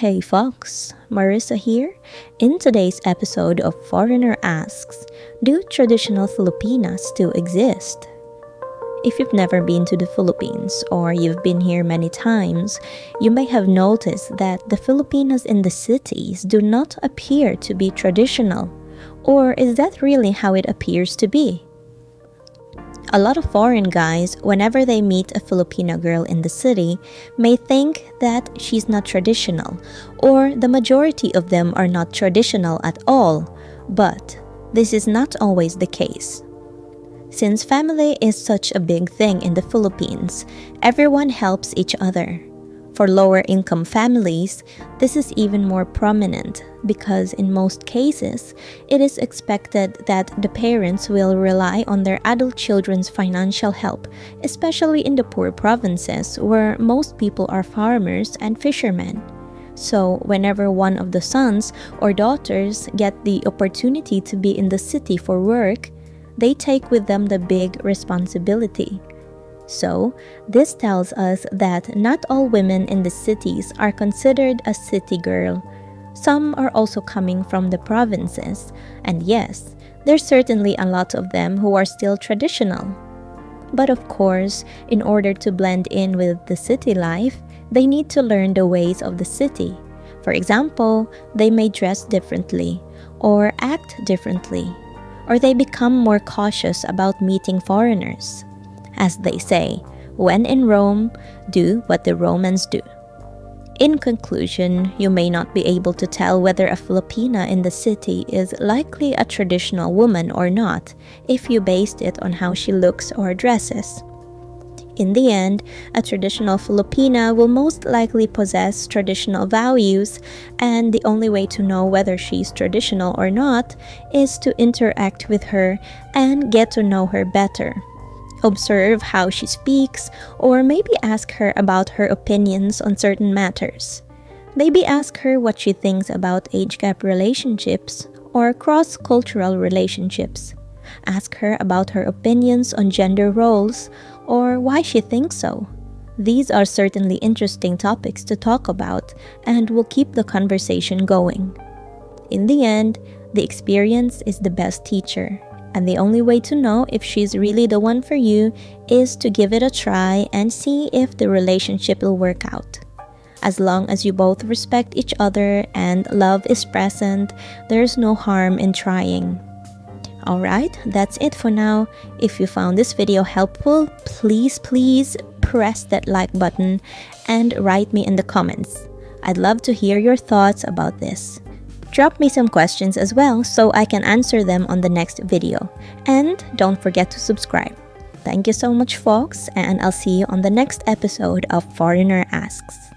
Hey folks, Marissa here. In today's episode of Foreigner Asks, do traditional Filipinas still exist? If you've never been to the Philippines or you've been here many times, you may have noticed that the Filipinas in the cities do not appear to be traditional. Or is that really how it appears to be? A lot of foreign guys, whenever they meet a Filipina girl in the city, may think that she's not traditional, or the majority of them are not traditional at all. But this is not always the case. Since family is such a big thing in the Philippines, everyone helps each other. For lower income families, this is even more prominent because in most cases, it is expected that the parents will rely on their adult children's financial help, especially in the poor provinces where most people are farmers and fishermen. So, whenever one of the sons or daughters get the opportunity to be in the city for work, they take with them the big responsibility. So, this tells us that not all women in the cities are considered a city girl. Some are also coming from the provinces, and yes, there's certainly a lot of them who are still traditional. But of course, in order to blend in with the city life, they need to learn the ways of the city. For example, they may dress differently, or act differently, or they become more cautious about meeting foreigners. As they say, when in Rome, do what the Romans do. In conclusion, you may not be able to tell whether a Filipina in the city is likely a traditional woman or not if you based it on how she looks or dresses. In the end, a traditional Filipina will most likely possess traditional values, and the only way to know whether she's traditional or not is to interact with her and get to know her better. Observe how she speaks, or maybe ask her about her opinions on certain matters. Maybe ask her what she thinks about age gap relationships or cross-cultural relationships. Ask her about her opinions on gender roles or why she thinks so. These are certainly interesting topics to talk about and will keep the conversation going. In the end, the experience is the best teacher. And the only way to know if she's really the one for you is to give it a try and see if the relationship will work out. As long as you both respect each other and love is present, there's no harm in trying. Alright, that's it for now. If you found this video helpful, please press that like button and write me in the comments. I'd love to hear your thoughts about this. Drop me some questions as well so I can answer them on the next video. And don't forget to subscribe. Thank you so much, folks, and I'll see you on the next episode of Foreigner Asks.